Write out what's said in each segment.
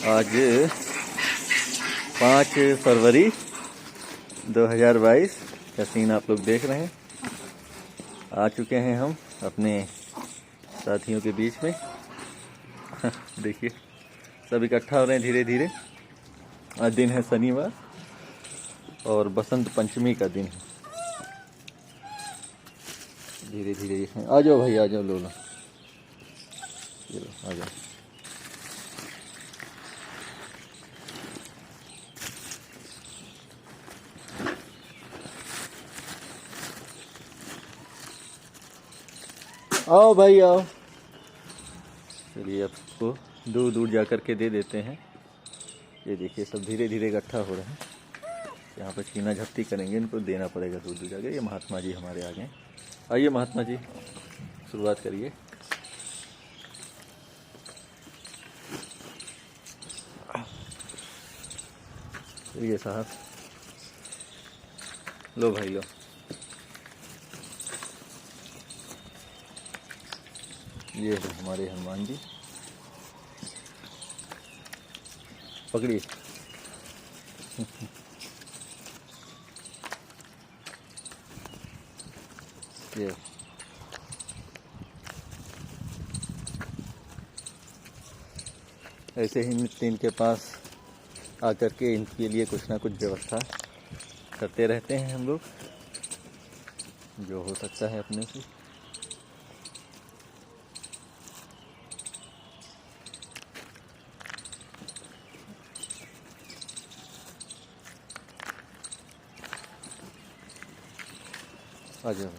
आज 5 फरवरी 2022 का सीन आप लोग देख रहे हैं। आ चुके हैं हम अपने साथियों के बीच में। देखिए सब इकट्ठा हो रहे हैं धीरे धीरे। आज दिन है शनिवार और बसंत पंचमी का दिन है। धीरे धीरे आ जाओ भाई, आ जाओ, लो लो, आ जाओ। आओ भाई आओ। चलिए आपको दूर दूर जा कर के दे देते हैं। ये देखिए सब धीरे धीरे इकट्ठा हो रहे हैं। यहाँ पर छीना झपटी करेंगे, इनको देना पड़ेगा दूर दूर जाके। ये महात्मा जी हमारे आ गए। आइए महात्मा जी, शुरुआत करिए। ये साहब, लो भाई लो। ये है हमारे हनुमान जी, पकड़िए। ये ऐसे ही नित्य इनके पास आकर के इनके लिए कुछ ना कुछ व्यवस्था करते रहते हैं हम लोग, जो हो सकता है अपने से। आ जाओ।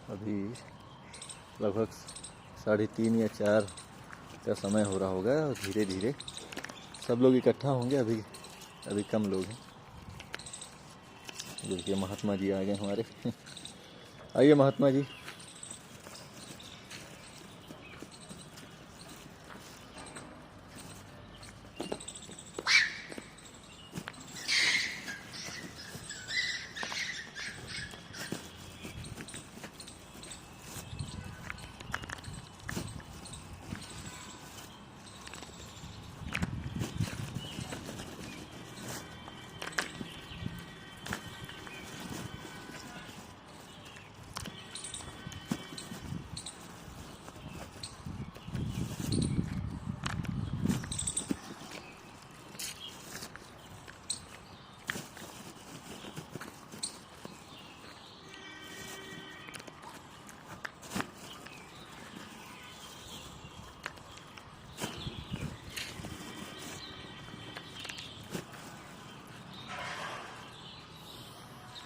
अभी लगभग 3:30 या 4 का समय हो रहा होगा और धीरे धीरे सब लोग इकट्ठा होंगे। अभी कम लोग हैं। देखिए महात्मा जी आ गए हमारे। आइए महात्मा जी।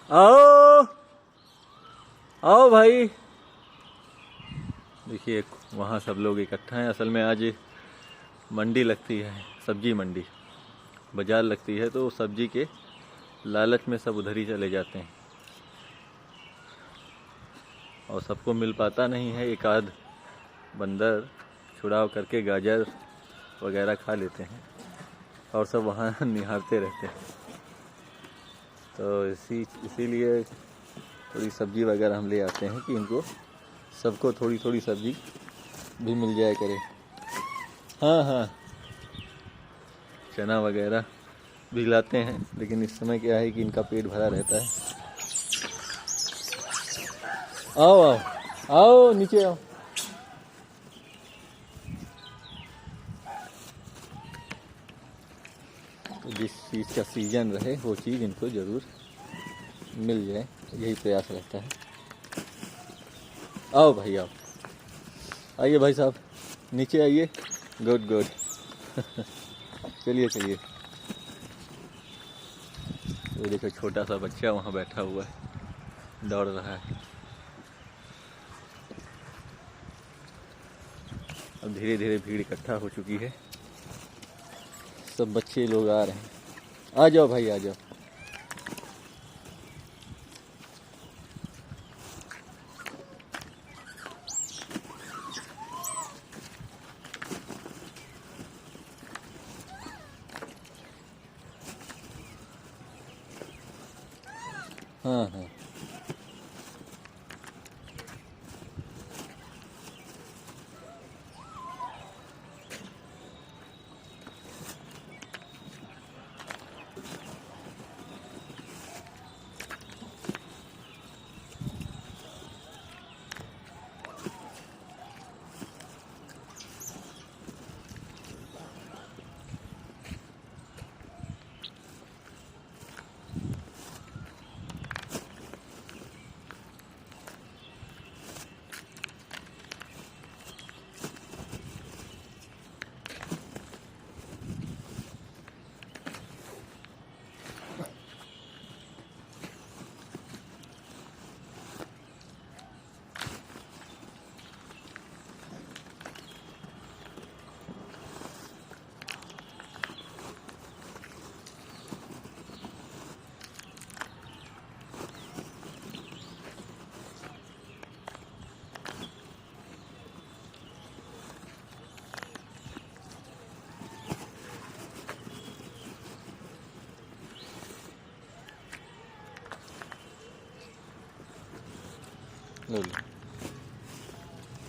आओ आओ भाई। देखिए वहाँ सब लोग इकट्ठा हैं। असल में आज मंडी लगती है, सब्जी मंडी, बाजार लगती है, तो सब्जी के लालच में सब उधर ही चले जाते हैं और सबको मिल पाता नहीं है। एक आध बंदर छुड़ाव करके गाजर वगैरह खा लेते हैं और सब वहाँ निहारते रहते हैं। तो इसीलिए थोड़ी सब्जी वगैरह हम ले आते हैं कि इनको सबको थोड़ी थोड़ी सब्जी भी मिल जाए करे। हाँ हाँ, चना वगैरह भी लाते हैं, लेकिन इस समय क्या है कि इनका पेट भरा रहता है। आओ आओ आओ, नीचे आओ। जिस चीज़ का सीजन रहे वो चीज़ इनको ज़रूर मिल जाए, यही प्रयास रहता है। आओ भाई आओ। आइए भाई साहब, नीचे आइए। Good good. चलिए चलिए। वो देखो छोटा सा बच्चा वहाँ बैठा हुआ है, दौड़ रहा है। अब धीरे धीरे भीड़ इकट्ठा हो चुकी है। सब बच्चे लोग आ रहे हैं। आ जाओ भाई आ जाओ। हाँ हाँ। लो लो,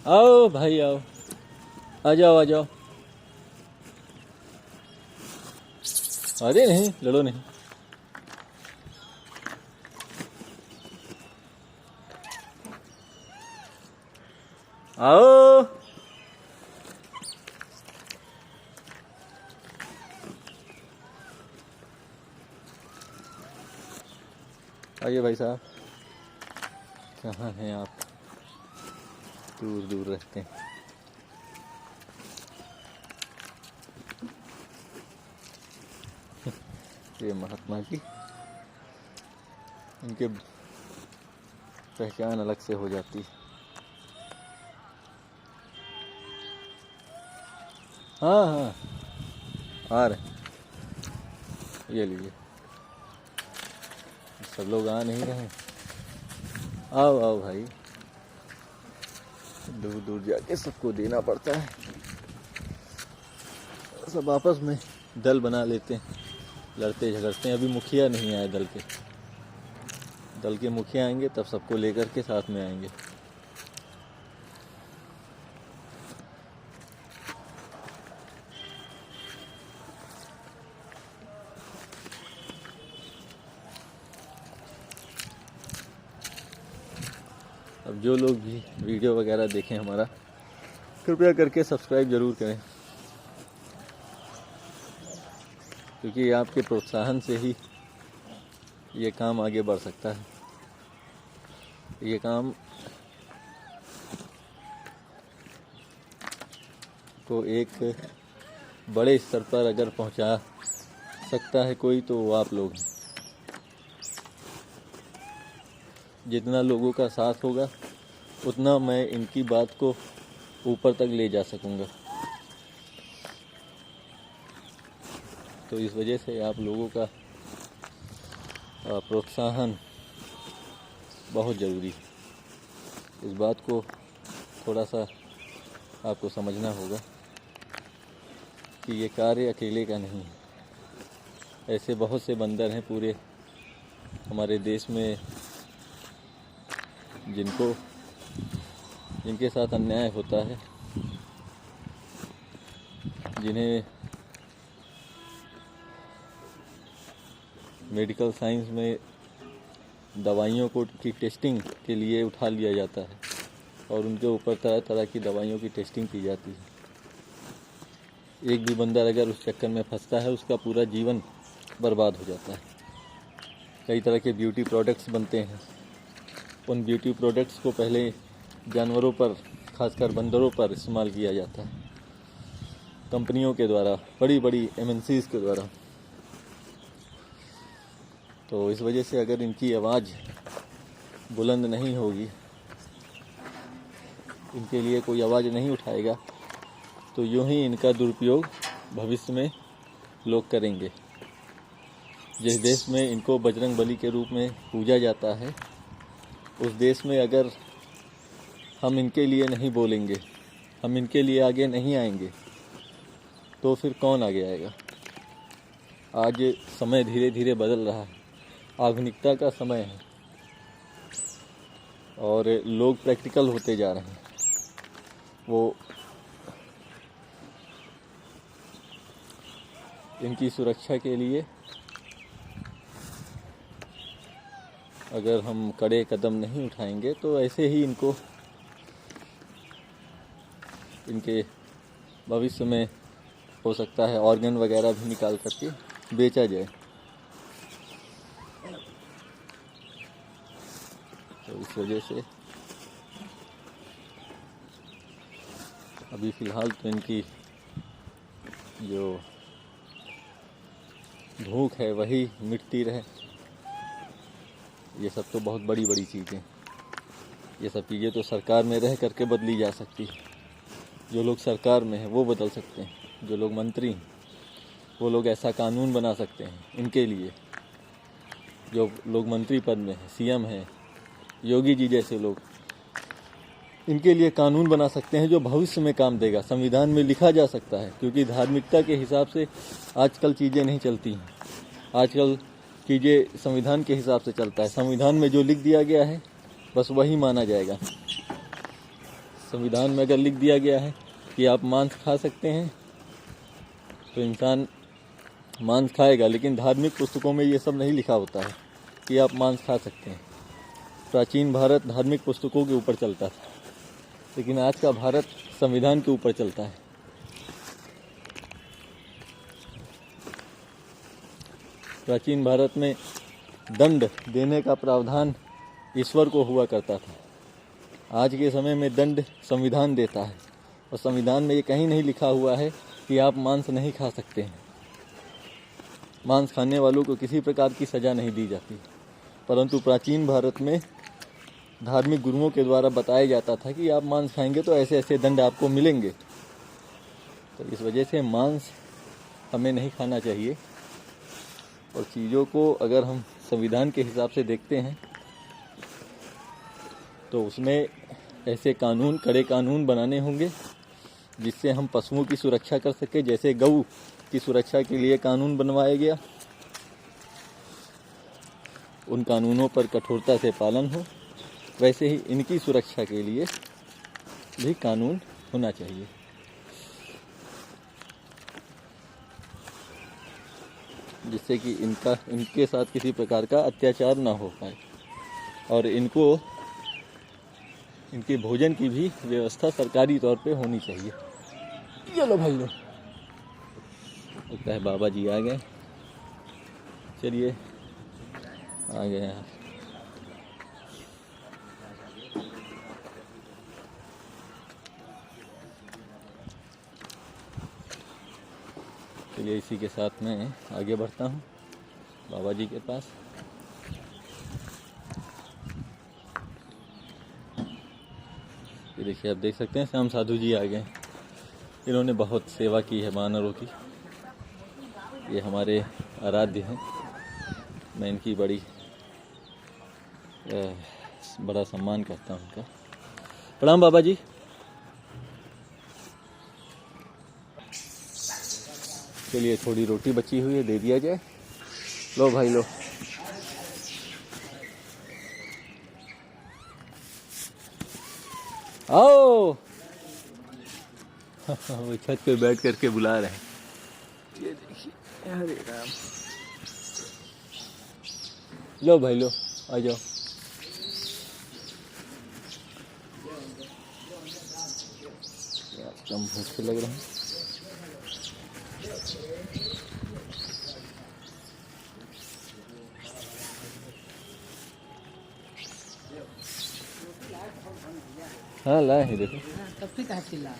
आओ भाई आओ, आ जाओ आ जाओ। अरे नहीं, लड़ो नहीं। आओ। आइए भाई साहब। कहाँ हैं आप? दूर दूर रहते हैं। ये महात्मा जी, इनके पहचान अलग से हो जाती है। हाँ हाँ, आ रहे, ये लीजिए। सब लोग आ नहीं रहे। आओ आओ भाई, दूर दूर जाके सबको देना पड़ता है। सब आपस में दल बना लेते हैं, लड़ते झगड़ते हैं। अभी मुखिया नहीं आए दल के। दल के मुखिया आएंगे तब सबको लेकर के साथ में आएंगे। अब जो लोग भी वीडियो वगैरह देखें हमारा, कृपया करके सब्सक्राइब ज़रूर करें, क्योंकि आपके प्रोत्साहन से ही ये काम आगे बढ़ सकता है। ये काम को एक बड़े स्तर पर अगर पहुंचा सकता है कोई, तो वो आप लोग हैं। जितना लोगों का साथ होगा उतना मैं इनकी बात को ऊपर तक ले जा सकूंगा। तो इस वजह से आप लोगों का प्रोत्साहन बहुत ज़रूरी है। इस बात को थोड़ा सा आपको समझना होगा कि ये कार्य अकेले का नहीं है। ऐसे बहुत से बंदर हैं पूरे हमारे देश में जिनके साथ अन्याय होता है, जिन्हें मेडिकल साइंस में दवाइयों की टेस्टिंग के लिए उठा लिया जाता है और उनके ऊपर तरह तरह की दवाइयों की टेस्टिंग की जाती है। एक भी बंदर अगर उस चक्कर में फंसता है, उसका पूरा जीवन बर्बाद हो जाता है। कई तरह के ब्यूटी प्रोडक्ट्स बनते हैं। उन ब्यूटी प्रोडक्ट्स को पहले जानवरों पर, खासकर बंदरों पर इस्तेमाल किया जाता है, कंपनियों के द्वारा, बड़ी बड़ी MNCs के द्वारा। तो इस वजह से अगर इनकी आवाज़ बुलंद नहीं होगी, इनके लिए कोई आवाज़ नहीं उठाएगा, तो यूं ही इनका दुरुपयोग भविष्य में लोग करेंगे। जिस देश में इनको बजरंग बली के रूप में पूजा जाता है, उस देश में अगर हम इनके लिए नहीं बोलेंगे, हम इनके लिए आगे नहीं आएंगे, तो फिर कौन आगे आएगा? आज समय धीरे धीरे बदल रहा है, आधुनिकता का समय है। और लोग प्रैक्टिकल होते जा रहे हैं। वो इनकी सुरक्षा के लिए अगर हम कड़े कदम नहीं उठाएंगे तो ऐसे ही इनको इनके भविष्य में हो सकता है ऑर्गन वगैरह भी निकाल करके बेचा जाए। तो इस वजह से अभी फ़िलहाल तो इनकी जो भूख है वही मिटती रहे। ये सब तो बहुत बड़ी बड़ी चीज़ें, ये सब चीज़ें तो सरकार में रह करके बदली जा सकती है। जो लोग सरकार में हैं वो बदल सकते हैं, जो लोग मंत्री हैं वो लोग ऐसा कानून बना सकते हैं इनके लिए। जो लोग मंत्री पद में हैं, सीएम हैं, योगी जी जैसे लोग, इनके लिए कानून बना सकते हैं जो भविष्य में काम देगा, संविधान में लिखा जा सकता है। क्योंकि धार्मिकता के हिसाब से आजकल चीज़ें नहीं चलती हैं, आजकल चीज़ें संविधान के हिसाब से चलता है। संविधान में जो लिख दिया गया है बस वही माना जाएगा। संविधान में अगर लिख दिया गया है कि आप मांस खा सकते हैं तो इंसान मांस खाएगा, लेकिन धार्मिक पुस्तकों में ये सब नहीं लिखा होता है कि आप मांस खा सकते हैं। प्राचीन भारत धार्मिक पुस्तकों के ऊपर चलता था, लेकिन आज का भारत संविधान के ऊपर चलता है। प्राचीन भारत में दंड देने का प्रावधान ईश्वर को हुआ करता था। आज के समय में दंड संविधान देता है, और संविधान में ये कहीं नहीं लिखा हुआ है कि आप मांस नहीं खा सकते हैं। मांस खाने वालों को किसी प्रकार की सज़ा नहीं दी जाती, परंतु प्राचीन भारत में धार्मिक गुरुओं के द्वारा बताया जाता था कि आप मांस खाएंगे तो ऐसे ऐसे दंड आपको मिलेंगे। तो इस वजह से मांस हमें नहीं खाना चाहिए। और चीज़ों को अगर हम संविधान के हिसाब से देखते हैं तो उसमें ऐसे कानून, कड़े कानून बनाने होंगे जिससे हम पशुओं की सुरक्षा कर सके। जैसे गऊ की सुरक्षा के लिए कानून बनवाया गया, उन कानूनों पर कठोरता से पालन हो, वैसे ही इनकी सुरक्षा के लिए भी कानून होना चाहिए। जिससे कि इनके साथ किसी प्रकार का अत्याचार ना हो पाए, और इनके भोजन की भी व्यवस्था सरकारी तौर पे होनी चाहिए। चलो भाई लोग, लगता है बाबा जी आ गए। चलिए, आ गए यार। चलिए, इसी के साथ मैं आगे बढ़ता हूँ बाबा जी के पास। ये देखिए, आप देख सकते हैं श्याम साधु जी आ गए। इन्होंने बहुत सेवा की है वानरों की। ये हमारे आराध्य हैं। मैं इनकी बड़ा सम्मान करता हूँ उनका। प्रणाम बाबा जी। चलिए, थोड़ी रोटी बची हुई है, दे दिया जाए। लो भाई लो। आओ। वो छत पे बैठ करके बुला रहे हैं। ये देखिए, अरे राम। लो भाई लो, आ जाओ। कम भूखे लग रहे हैं। हाँ, लाए हैं, देखो। तब भी कहा चिल्ला।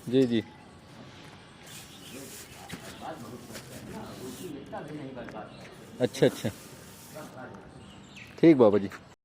जी जी। अच्छा अच्छा, ठीक बाबा जी।